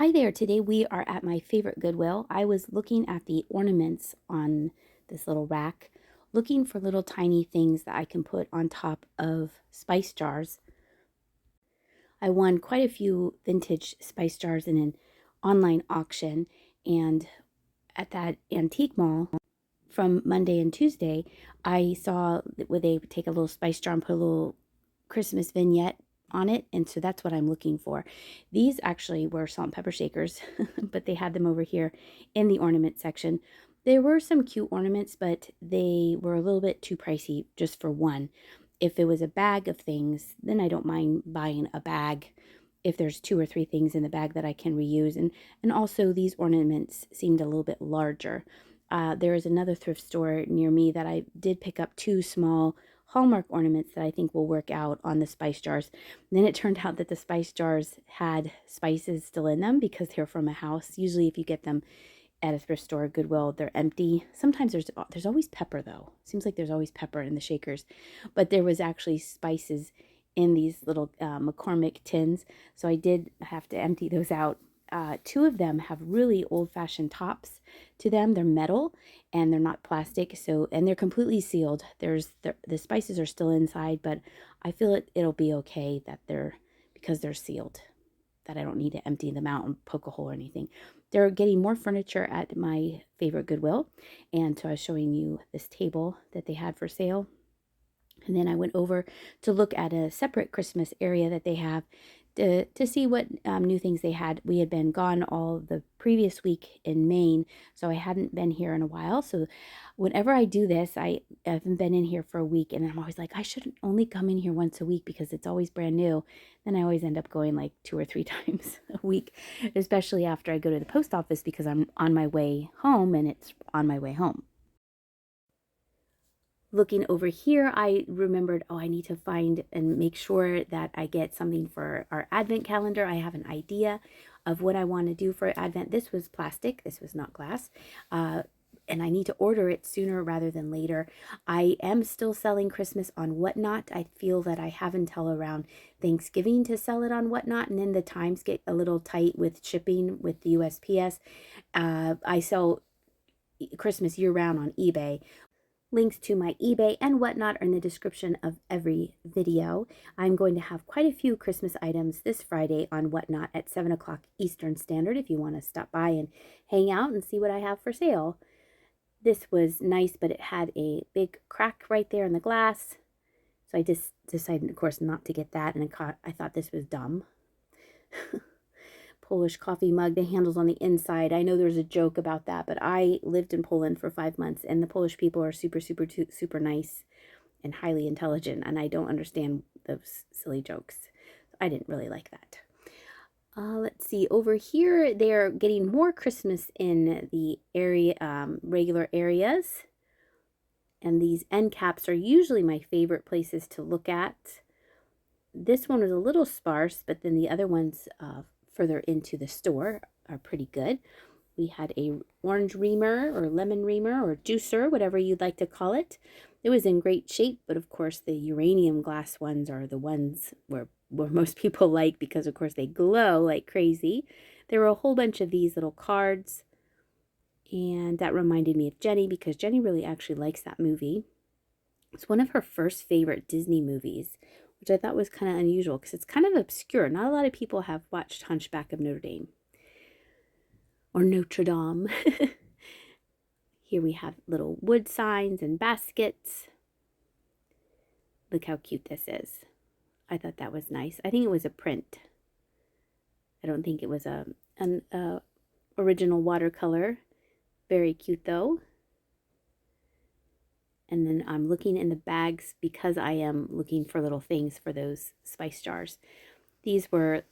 Hi there, today we are at my favorite Goodwill. I was looking at the ornaments on this little rack, looking for little tiny things that I can put on top of spice jars. I won quite a few vintage spice jars in an online auction, and at that antique mall from Monday and Tuesday, I saw where they would take a little spice jar and put a little Christmas vignette on it, and so that's what I'm looking for. These actually were salt and pepper shakers, but they had them over here in the ornament section. There were some cute ornaments, but they were a little bit too pricey just for one. If it was a bag of things, then I don't mind buying a bag if there's two or three things in the bag that I can reuse. And also these ornaments seemed a little bit larger. There is another thrift store near me that I did pick up two small Hallmark ornaments that I think will work out on the spice jars. And then it turned out that the spice jars had spices still in them because they're from a house. Usually if you get them at a thrift store, Goodwill, they're empty. Sometimes there's always pepper though. Seems like there's always pepper in the shakers. But there was actually spices in these little McCormick tins. So I did have to empty those out. Two of them have really old-fashioned tops to them. They're metal and they're not plastic, and they're completely sealed. The spices are still inside, but I feel it'll be okay that because they're sealed, that I don't need to empty them out and poke a hole or anything. They're getting more furniture at my favorite Goodwill, and so I was showing you this table that they had for sale. And then I went over to look at a separate Christmas area that they have to see what new things they had. We had been gone all the previous week in Maine, so I hadn't been here in a while. So whenever I do this, I haven't been in here for a week, and I'm always like, I should only come in here once a week because it's always brand new. Then I always end up going like 2 or 3 times a week, especially after I go to the post office because I'm on my way home and it's on my way home. Looking over here, I remembered, oh, I need to find and make sure that I get something for our Advent calendar. I have an idea of what I want to do for Advent. This was plastic. This was not glass. And I need to order it sooner rather than later. I am still selling Christmas on Whatnot. I feel that I have until around Thanksgiving to sell it on Whatnot, and then the times get a little tight with shipping with the USPS. I sell Christmas year-round on eBay. Links to my eBay and Whatnot are in the description of every video. I'm going to have quite a few Christmas items this Friday on Whatnot at 7 o'clock Eastern Standard if you want to stop by and hang out and see what I have for sale. This was nice, but it had a big crack right there in the glass. So I just decided, of course, not to get that, and I thought this was dumb. Polish coffee mug, the handle's on the inside. I know there's a joke about that, but I lived in Poland for 5 months, and the Polish people are super nice and highly intelligent, and I don't understand those silly jokes. I didn't really like that. Let's see, over here they're getting more Christmas in the area, regular areas, and these end caps are usually my favorite places to look at. This one was a little sparse, but then the other ones further into the store are pretty good. We had a orange reamer or lemon reamer or juicer, whatever you'd like to call it. It was in great shape, but of course the uranium glass ones are the ones where most people like because of course they glow like crazy. There were a whole bunch of these little cards, and that reminded me of Jenny because Jenny really actually likes that movie. It's one of her first favorite Disney movies, which I thought was kind of unusual because it's kind of obscure. Not a lot of people have watched Hunchback of Notre Dame or Notre Dame. Here we have little wood signs and baskets. Look how cute this is. I thought that was nice. I think it was a print. I don't think it was an original watercolor. Very cute though. And then I'm looking in the bags because I am looking for little things for those spice jars. These were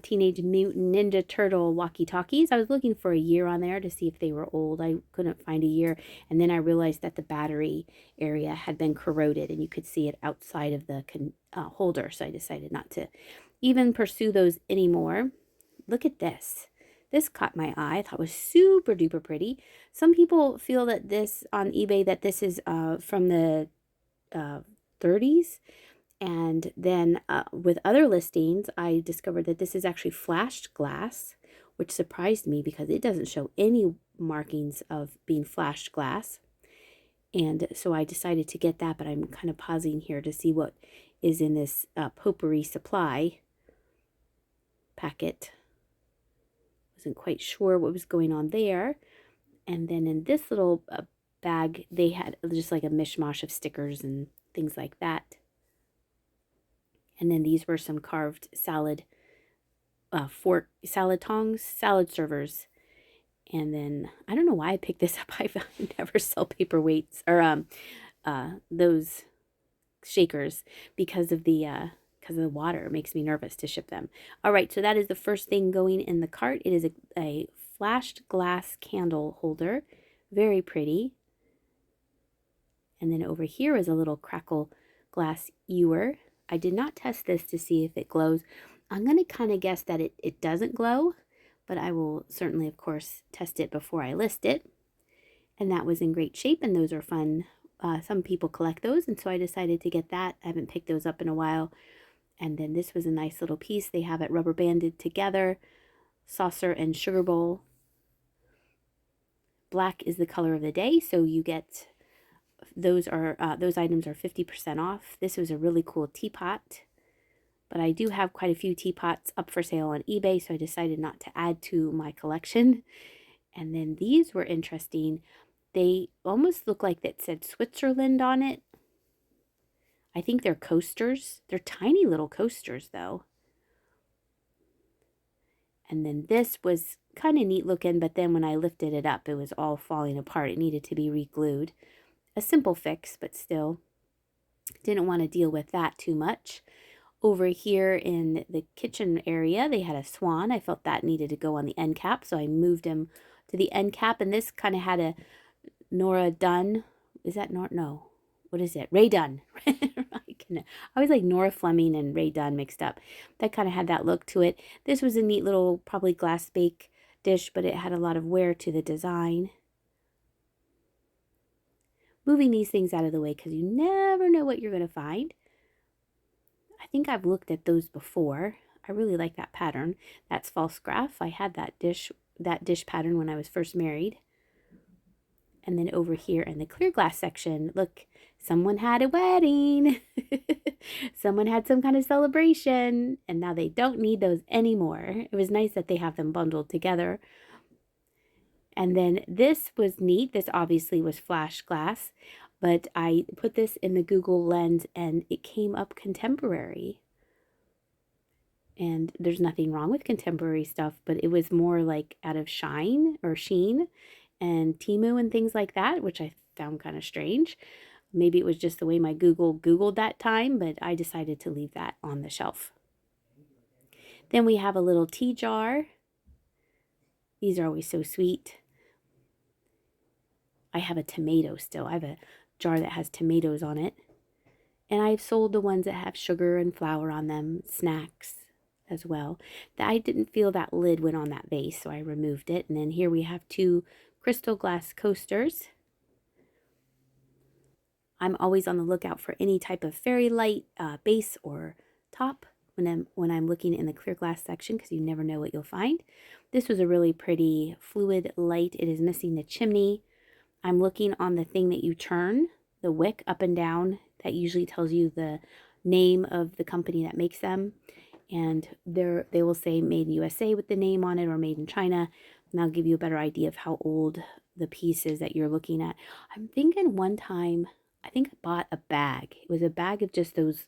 Teenage Mutant Ninja Turtle walkie-talkies. I was looking for a year on there to see if they were old. I couldn't find a year. And then I realized that the battery area had been corroded and you could see it outside of the holder. So I decided not to even pursue those anymore. Look at this. This caught my eye. I thought it was super duper pretty. Some people feel that this on eBay that this is from the 30s. And then with other listings, I discovered that this is actually flashed glass which surprised me because it doesn't show any markings of being flashed glass. And so I decided to get that, but I'm kind of pausing here to see what is in this potpourri supply packet. Wasn't quite sure what was going on there. And then in this little bag, they had just like a mishmash of stickers and things like that. And then these were some carved salad salad tongs, salad servers. And then I don't know why I picked this up. I never sell paperweights or those shakers because of the water. It makes me nervous to ship them. All right, so that is the first thing going in the cart. It is a flashed glass candle holder, very pretty. And then over here is a little crackle glass ewer. I did not test this to see if it glows. I'm going to kind of guess that it doesn't glow, but I will certainly, of course, test it before I list it. And that was in great shape, and those are fun. Some people collect those, and so I decided to get that. I haven't picked those up in a while. And then this was a nice little piece. They have it rubber banded together. Saucer and sugar bowl. Black is the color of the day, so you get those items are 50% off. This was a really cool teapot. But I do have quite a few teapots up for sale on eBay, so I decided not to add to my collection. And then these were interesting. They almost look like that said Switzerland on it. I think they're coasters. They're tiny little coasters, though. And then this was kind of neat looking, but then when I lifted it up, it was all falling apart. It needed to be re-glued. A simple fix, but still didn't want to deal with that too much. Over here in the kitchen area, they had a swan. I felt that needed to go on the end cap, so I moved him to the end cap. And this kind of had a Nora Dunn. Is that Nora? No. What is it? Ray Dunn. I was like Nora Fleming and Ray Dunn mixed up. That kind of had that look to it. This was a neat little, probably glass bake dish, but it had a lot of wear to the design. Moving these things out of the way because you never know what you're going to find. I think I've looked at those before. I really like that pattern. That's false graph. I had that dish pattern when I was first married. And then over here in the clear glass section, look, someone had a wedding. Someone had some kind of celebration, and now they don't need those anymore. It was nice that they have them bundled together. And then this was neat. This obviously was flash glass, but I put this in the Google Lens and it came up contemporary. And there's nothing wrong with contemporary stuff, but it was more like out of Shine or Sheen and Temu and things like that, which I found kind of strange. Maybe it was just the way my Googled that time, but I decided to leave that on the shelf. Then we have a little tea jar. These are always so sweet. I have a tomato still. I have a jar that has tomatoes on it. And I've sold the ones that have sugar and flour on them, snacks as well. I didn't feel that lid went on that vase, so I removed it. And then here we have 2 crystal glass coasters. I'm always on the lookout for any type of fairy light base or top when I'm looking in the clear glass section, because you never know what you'll find. This was a really pretty fluid light. It is missing the chimney. I'm looking on the thing that you turn, the wick up and down. That usually tells you the name of the company that makes them. And they will say made in USA with the name on it or made in China. And that'll give you a better idea of how old the piece is that you're looking at. I'm thinking one time, I think I bought a bag. It was a bag of just those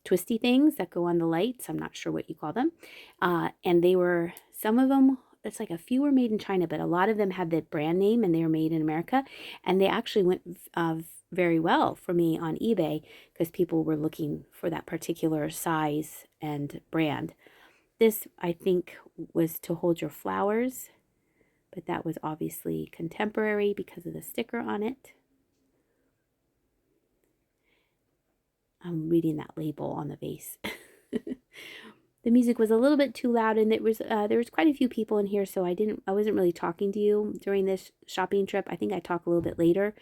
twisty things that go on the lights. I'm not sure what you call them. And they were, some of them, it's like a few were made in China, but a lot of them had the brand name and they were made in America. And they actually went very well for me on eBay because people were looking for that particular size and brand. This, I think, was to hold your flowers, but that was obviously contemporary because of the sticker on it. I'm reading that label on the vase. The music was a little bit too loud, and there was quite a few people in here, so I wasn't really talking to you during this shopping trip. I think I talk a little bit later,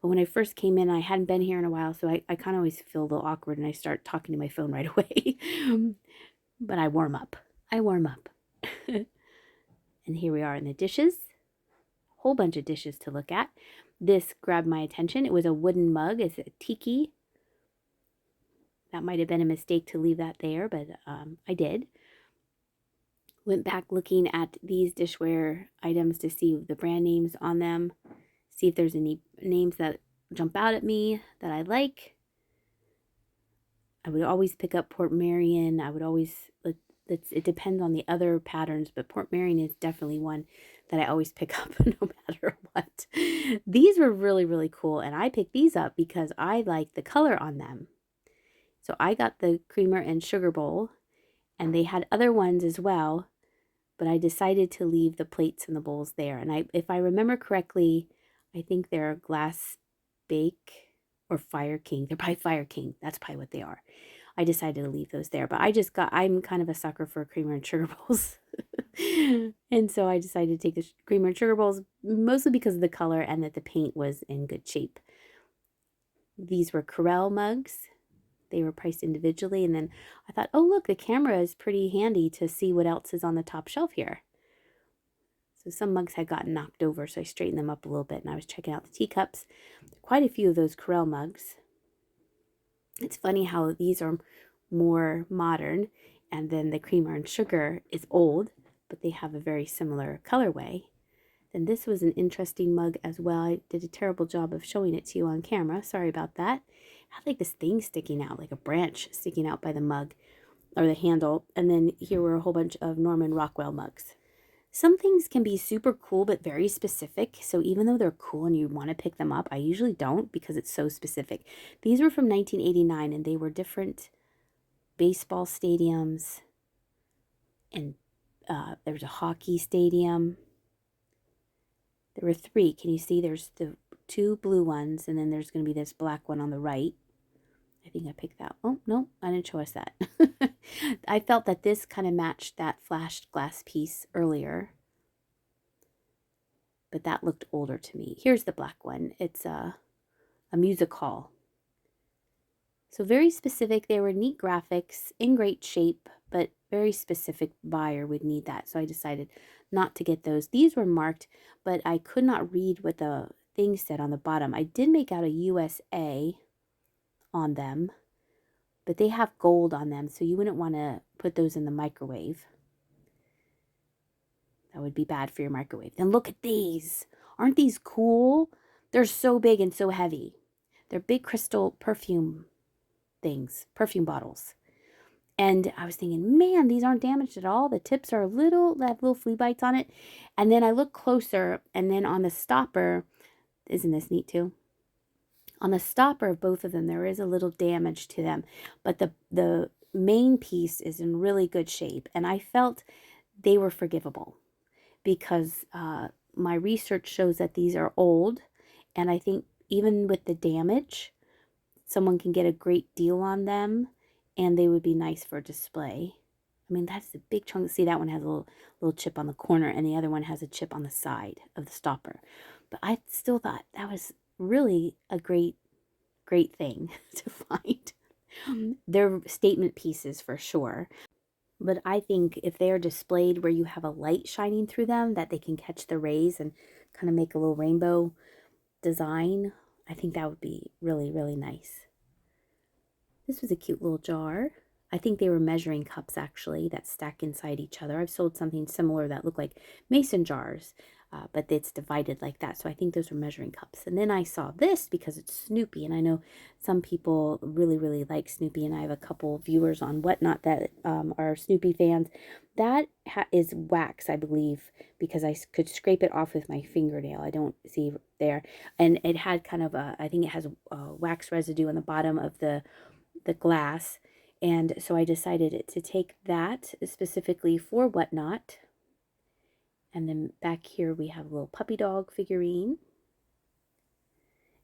but when I first came in, I hadn't been here in a while, so I kind of always feel a little awkward, and I start talking to my phone right away. But I warm up. And And here we are in the dishes. Whole bunch of dishes to look at. This grabbed my attention. It was a wooden mug. It's a tiki. That might have been a mistake to leave that there, but I did. Went back looking at these dishware items to see the brand names on them. See if there's any names that jump out at me that I like. I would always pick up Portmeirion. I would always, it depends on the other patterns, but Portmeirion is definitely one that I always pick up no matter what. These were really, really cool, and I picked these up because I like the color on them. So I got the creamer and sugar bowl, and they had other ones as well, but I decided to leave the plates and the bowls there. And if I remember correctly, I think they're Glass Bake or Fire King. They're probably Fire King. That's probably what they are. I decided to leave those there, but I'm kind of a sucker for creamer and sugar bowls. And so I decided to take the creamer and sugar bowls, mostly because of the color and that the paint was in good shape. These were Corelle mugs. They were priced individually, and then I thought, oh look, the camera is pretty handy to see what else is on the top shelf here. So some mugs had gotten knocked over, so I straightened them up a little bit, and I was checking out the teacups. Quite a few of those Corelle mugs. It's funny how these are more modern, and then the creamer and sugar is old, but they have a very similar colorway. Then this was an interesting mug as well. I did a terrible job of showing it to you on camera. Sorry about that. I had like this thing sticking out, like a branch sticking out by the mug or the handle. And then here were a whole bunch of Norman Rockwell mugs. Some things can be super cool, but very specific. So even though they're cool and you want to pick them up, I usually don't because it's so specific. These were from 1989, and they were different baseball stadiums. And there was a hockey stadium. There were 3. Can you see? There's the 2 blue ones, and then there's going to be this black one on the right. I think I picked that. Oh, no, I didn't show us that. I felt that this kind of matched that flashed glass piece earlier, but that looked older to me. Here's the black one. It's a music hall. So very specific. They were neat graphics, in great shape, but very specific buyer would need that. So I decided not to get those. These were marked, but I could not read what the thing said on the bottom. I did make out a USA on them, but they have gold on them, so you wouldn't want to put those in the microwave. That would be bad for your microwave. Then look at these. Aren't these cool? They're so big and so heavy. They're big crystal perfume things, perfume bottles. And I was thinking, man, these aren't damaged at all. The tips are they have little flea bites on it. And then I look closer, and then on the stopper, isn't this neat too? On the stopper of both of them, there is a little damage to them, but the main piece is in really good shape. And I felt they were forgivable because my research shows that these are old. And I think even with the damage, someone can get a great deal on them, and they would be nice for display. I mean, that's the big chunk. See, that one has a little chip on the corner, and the other one has a chip on the side of the stopper. But I still thought that was really a great thing to find. They're statement pieces for sure. But I think if they are displayed where you have a light shining through them, that they can catch the rays and kind of make a little rainbow design, I think that would be really, really nice. This was a cute little jar. I think they were measuring cups actually that stack inside each other. I've sold something similar that looked like mason jars, but it's divided like that. So I think those were measuring cups. And then I saw this because it's Snoopy, and I know some people really, really like Snoopy, and I have a couple viewers on Whatnot that are Snoopy fans. That is wax, I believe, because I could scrape it off with my fingernail. I don't see there. And it had kind of I think it has wax residue on the bottom of the glass. And so I decided to take that specifically for Whatnot. And then back here we have a little puppy dog figurine.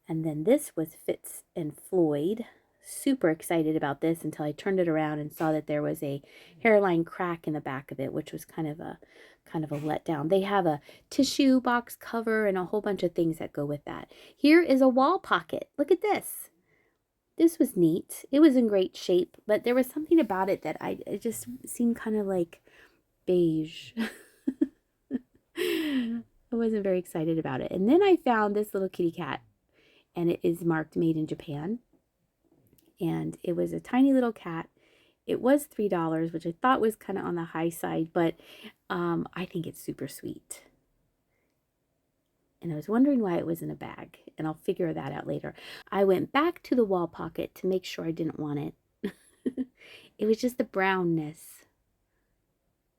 And then this was Fitz and Floyd. Super excited about this until I turned it around and saw that there was a hairline crack in the back of it, which was kind of a letdown. They have a tissue box cover and a whole bunch of things that go with that. Here is a wall pocket. Look at this. This was neat. It was in great shape, but there was something about it that it just seemed kind of like beige. I wasn't very excited about it. And then I found this little kitty cat, and it is marked made in Japan. And it was a tiny little cat. It was $3, which I thought was kind of on the high side, but I think it's super sweet. And I was wondering why it was in a bag, and I'll figure that out later. I went back to the wall pocket to make sure I didn't want it. It was just the brownness.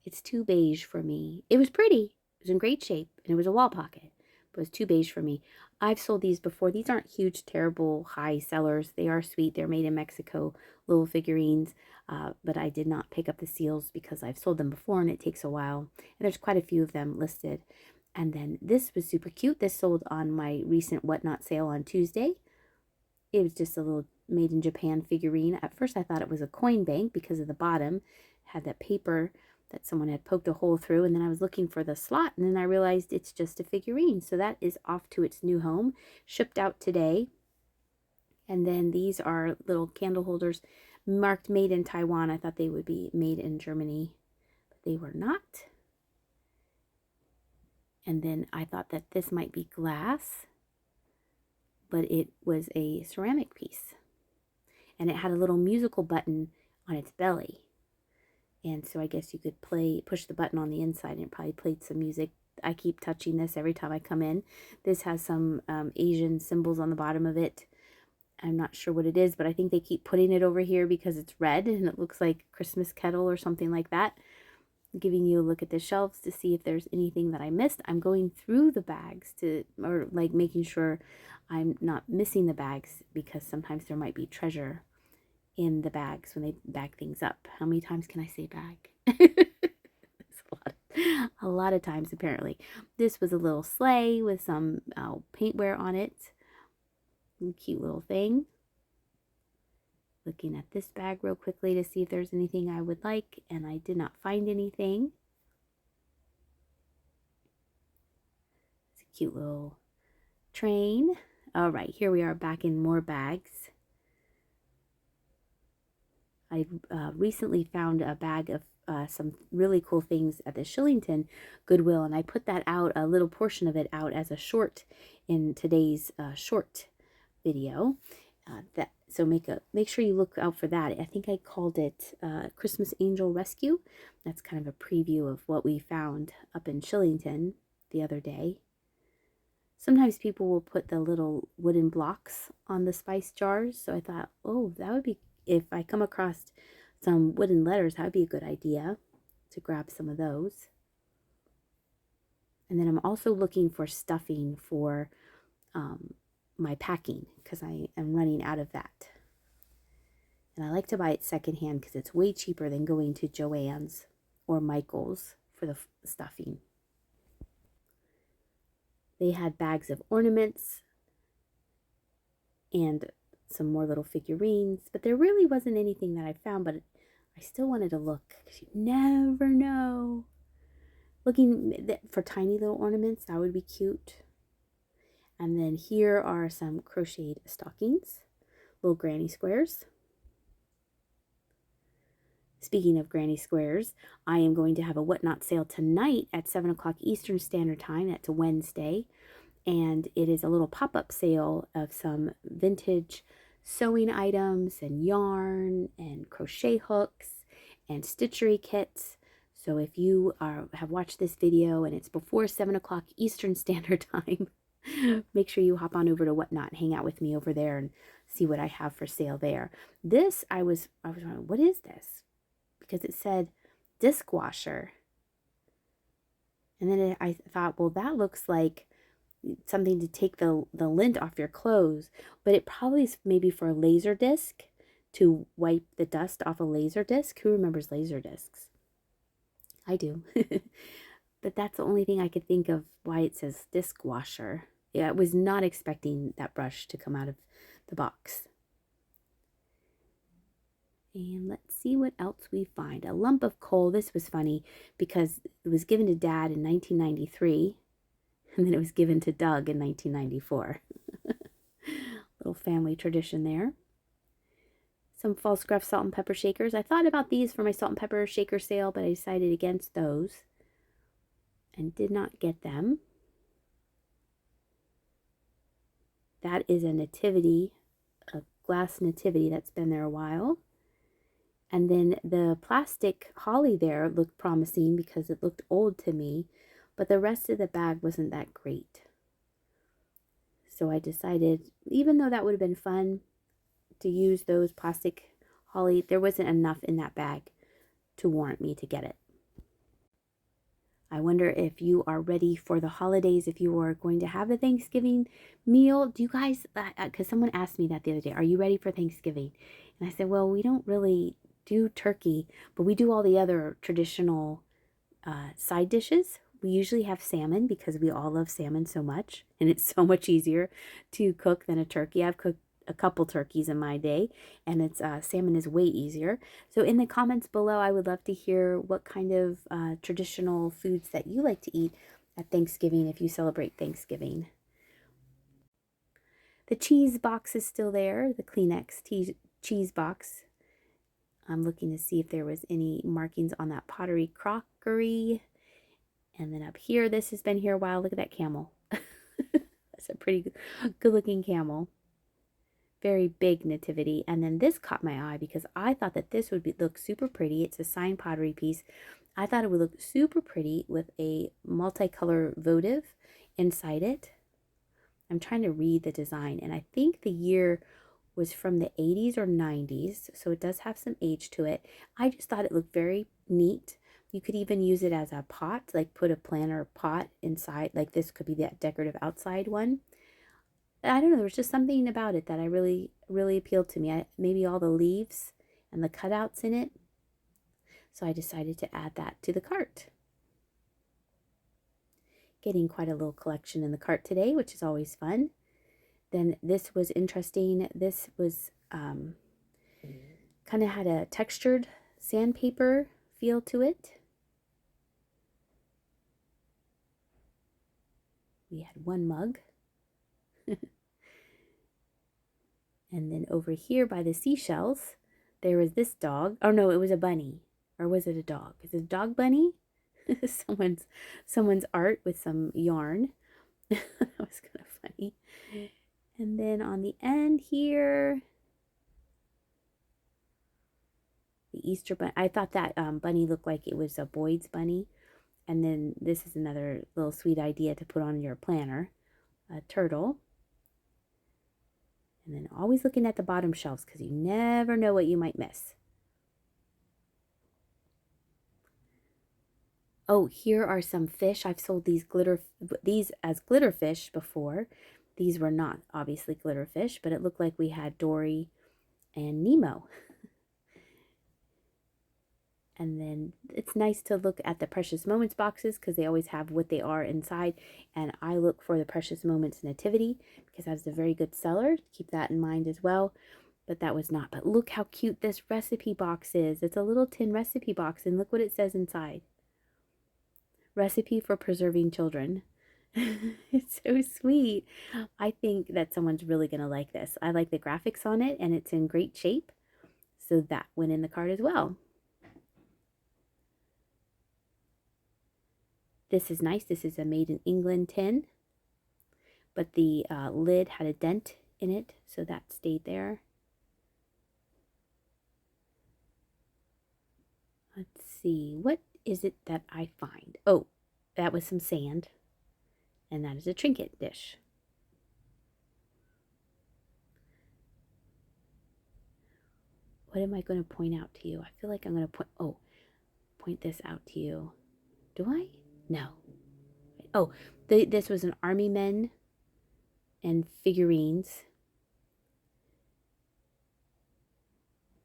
It's too beige for me. It was pretty. It was in great shape, and it was a wall pocket, but it was too beige for me. I've sold these before. These aren't huge, terrible, high sellers. They are sweet. They're made in Mexico, little figurines, but I did not pick up the seals because I've sold them before, and it takes a while. And there's quite a few of them listed. And then this was super cute. This sold on my recent Whatnot sale on Tuesday. It was just a little made in Japan figurine. At first I thought it was a coin bank because of the bottom. It had that paper that someone had poked a hole through, and then I was looking for the slot, and then I realized it's just a figurine. So that is off to its new home, shipped out today. And then these are little candle holders marked made in Taiwan. I thought they would be made in Germany, but they were not. And then I thought that this might be glass, but it was a ceramic piece. And it had a little musical button on its belly. And so I guess you could push the button on the inside, and it probably played some music. I keep touching this every time I come in. This has some Asian symbols on the bottom of it. I'm not sure what it is, but I think they keep putting it over here because it's red and it looks like a Christmas kettle or something like that. I'm giving you a look at the shelves to see if there's anything that I missed. I'm going through the bags or like making sure I'm not missing the bags, because sometimes there might be treasure in the bags when they bag things up. How many times can I say bag? It's a lot of times, apparently. This was a little sleigh with some paintware on it. Cute little thing. Looking at this bag real quickly to see if there's anything I would like, and I did not find anything. It's a cute little train. All right, here we are back in more bags. I recently found a bag of some really cool things at the Shillington Goodwill, and I put that out, a little portion of it out as a short in today's short video. So make sure you look out for that. I think I called it Christmas Angel Rescue. That's kind of a preview of what we found up in Shillington the other day. Sometimes people will put the little wooden blocks on the spice jars, so I thought, oh, that would be, if I come across some wooden letters, that would be a good idea to grab some of those. And then I'm also looking for stuffing for my packing, because I am running out of that. And I like to buy it secondhand because it's way cheaper than going to Joann's or Michael's for the stuffing. They had bags of ornaments and some more little figurines, but there really wasn't anything that I found, but I still wanted to look because you never know. Looking for tiny little ornaments, that would be cute. And then here are some crocheted stockings, little granny squares. Speaking of granny squares, I am going to have a Whatnot sale tonight at 7 o'clock Eastern Standard Time. That's a Wednesday. And it is a little pop-up sale of some vintage sewing items and yarn and crochet hooks and stitchery kits. So if you have watched this video and it's before 7 o'clock Eastern Standard Time, make sure you hop on over to Whatnot and hang out with me over there and see what I have for sale there. This, I was wondering, what is this? Because it said disc washer. And then I thought, well, that looks like something to take the lint off your clothes, but it probably is maybe for a laser disc, to wipe the dust off a laser disc. Who remembers laser discs? I do. But that's the only thing I could think of why it says disc washer. Yeah, I was not expecting that brush to come out of the box. And let's see what else we find. A lump of coal. This was funny because it was given to Dad in 1993. And then it was given to Doug in 1994. Little family tradition there. Some false gruff salt and pepper shakers. I thought about these for my salt and pepper shaker sale, but I decided against those. and did not get them. That is a nativity, a glass nativity that's been there a while. And then the plastic holly there looked promising because it looked old to me, but the rest of the bag wasn't that great. So I decided, even though that would have been fun to use those plastic holly, there wasn't enough in that bag to warrant me to get it. I wonder if you are ready for the holidays, if you are going to have a Thanksgiving meal. Do you guys, because someone asked me that the other day, are you ready for Thanksgiving? And I said, well, we don't really do turkey, but we do all the other traditional side dishes. We usually have salmon because we all love salmon so much, and it's so much easier to cook than a turkey. I've cooked a couple turkeys in my day, and it's salmon is way easier. So in the comments below, I would love to hear what kind of traditional foods that you like to eat at Thanksgiving if you celebrate Thanksgiving. The cheese box is still there, the Kleenex cheese box. I'm looking to see if there was any markings on that Pottery crockery. And then up here, this has been here a while. Look at that camel. That's a pretty good looking camel. Very big nativity. And then this caught my eye because I thought that this would look super pretty. It's a signed pottery piece. I thought it would look super pretty with a multicolor votive inside it. I'm trying to read the design, and I think the year was from the 80s or 90s, so it does have some age to it. I just thought it looked very neat. You could even use it as a pot, like put a planter pot inside, like this could be that decorative outside one. I don't know, there was just something about it that I really appealed to me. Maybe all the leaves and the cutouts in it. So I decided to add that to the cart. Getting quite a little collection in the cart today, which is always fun. Then this was interesting. This was kind of had a textured sandpaper feel to it. We had one mug. And then over here by the seashells, there was this dog. Oh no, it was a bunny. Or was it a dog? Is it a dog bunny? someone's art with some yarn. That was kind of funny. And then on the end here, the Easter bunny. I thought that bunny looked like it was a Boyd's bunny. And then this is another little sweet idea to put on your planner. A turtle. And then always looking at the bottom shelves because you never know what you might miss. Oh, here are some fish. I've sold these as glitter fish before. These were not obviously glitter fish, but it looked like we had Dory and Nemo. And then it's nice to look at the Precious Moments boxes because they always have what they are inside. And I look for the Precious Moments Nativity because that's a very good seller. Keep that in mind as well. But that was not. But look how cute this recipe box is. It's a little tin recipe box, and look what it says inside. Recipe for preserving children. It's so sweet. I think that someone's really going to like this. I like the graphics on it, and it's in great shape. So that went in the cart as well. This is nice. This is a made in England tin, but the lid had a dent in it, so that stayed there. Let's see, what is it that I find? Oh, that was some sand, and that is a trinket dish. What am I going to point out to you? I feel like I'm going to point this out to you. Do I? No. Oh, this was an Army Men and figurines.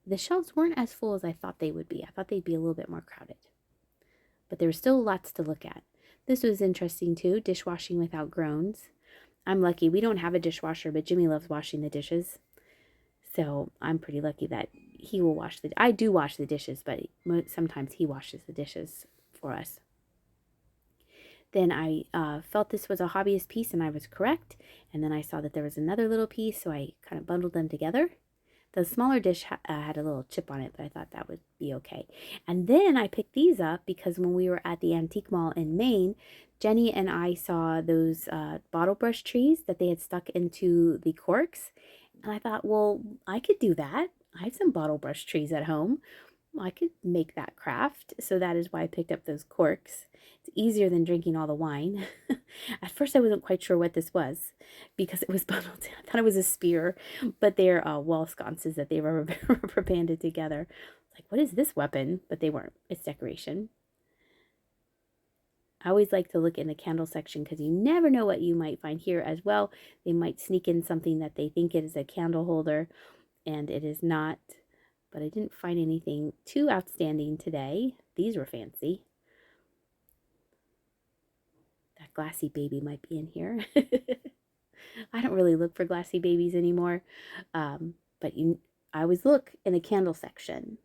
The shelves weren't as full as I thought they would be. I thought they'd be a little bit more crowded. But there were still lots to look at. This was interesting too, dishwashing without groans. I'm lucky. We don't have a dishwasher, but Jimmy loves washing the dishes. So I'm pretty lucky that he will wash I do wash the dishes, but sometimes he washes the dishes for us. Then I felt this was a hobbyist piece, and I was correct. And then I saw that there was another little piece, so I kind of bundled them together. The smaller dish had a little chip on it, but I thought that would be okay. And then I picked these up because when we were at the antique mall in Maine, Jenny and I saw those bottle brush trees that they had stuck into the corks. And I thought, well, I could do that. I have some bottle brush trees at home. I could make that craft. So that is why I picked up those corks. It's easier than drinking all the wine. At first, I wasn't quite sure what this was because it was bundled. I thought it was a spear, but they're wall sconces that they rubber banded together. Like, what is this weapon? But they weren't. It's decoration. I always like to look in the candle section because you never know what you might find here as well. They might sneak in something that they think it is a candle holder, and it is not. But I didn't find anything too outstanding today. These were fancy. That glassy baby might be in here. I don't really look for glassy babies anymore, but I always look in the candle section.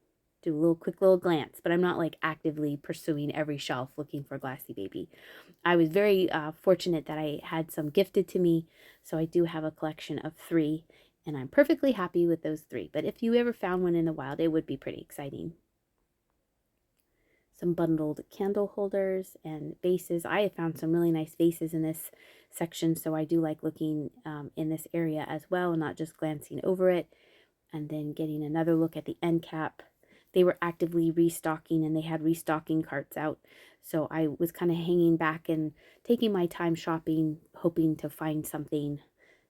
Do a quick little glance, but I'm not like actively pursuing every shelf looking for glassy baby. I was very fortunate that I had some gifted to me, so I do have a collection of 3, and I'm perfectly happy with those 3. But if you ever found one in the wild, it would be pretty exciting. Some bundled candle holders and vases. I have found some really nice vases in this section, so I do like looking in this area as well, not just glancing over it. And then getting another look at the end cap. They were actively restocking, and they had restocking carts out. So I was kind of hanging back and taking my time shopping, hoping to find something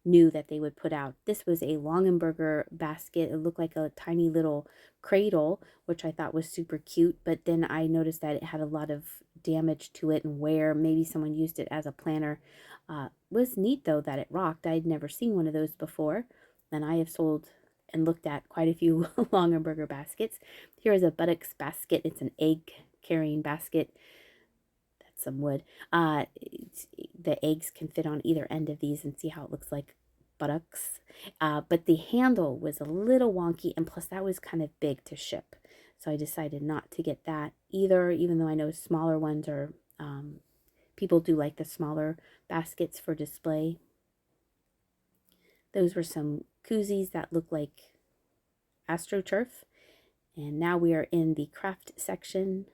new that they would put out. This was a Longenberger basket. It looked like a tiny little cradle, which I thought was super cute. But then I noticed that it had a lot of damage to it and wear. Maybe someone used it as a planner. Was neat, though, that it rocked. I'd never seen one of those before. And I have sold and looked at quite a few Longenberger baskets. Here is a buttocks basket. It's an egg carrying basket. That's some wood. The eggs can fit on either end of these, and see how it looks like buttocks. But the handle was a little wonky, and plus that was kind of big to ship. So I decided not to get that either, even though I know smaller ones are, people do like the smaller baskets for display. Those were some koozies that look like AstroTurf. And now we are in the craft section,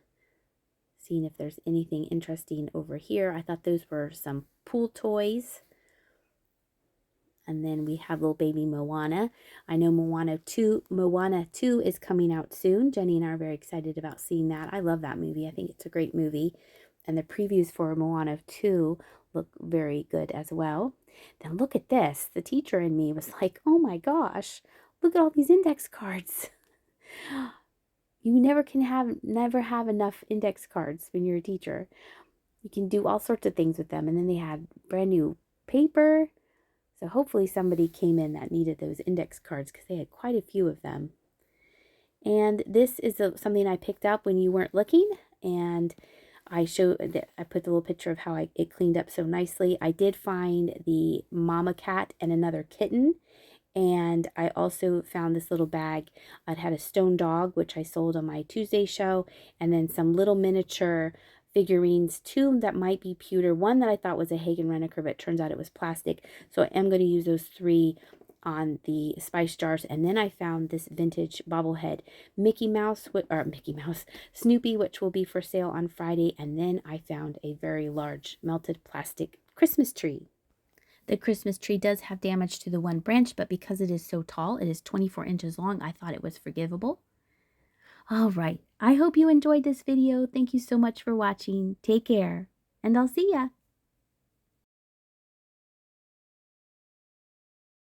seeing if there's anything interesting over here. I thought those were some pool toys. And then we have little baby Moana. I know Moana 2 is coming out soon. Jenny and I are very excited about seeing that. I love that movie. I think it's a great movie. And the previews for Moana 2 look very good as well. Then look at this. The teacher in me was like, oh my gosh, look at all these index cards. You never have enough index cards when you're a teacher. You can do all sorts of things with them. And then they had brand new paper. So hopefully somebody came in that needed those index cards because they had quite a few of them. And this is something I picked up when you weren't looking. And I put the little picture of how it cleaned up so nicely. I did find the mama cat and another kitten. And I also found this little bag. It had a stone dog, which I sold on my Tuesday show. And then some little miniature figurines, 2 that might be pewter. One that I thought was a Hagen Renaker, but it turns out it was plastic. So I am going to use those 3 on the spice jars. And then I found this vintage bobblehead Snoopy, which will be for sale on Friday. And then I found a very large melted plastic Christmas tree. The Christmas tree does have damage to the one branch, but because it is so tall, it is 24 inches long, I thought it was forgivable. All right, I hope you enjoyed this video. Thank you so much for watching. Take care, and I'll see ya.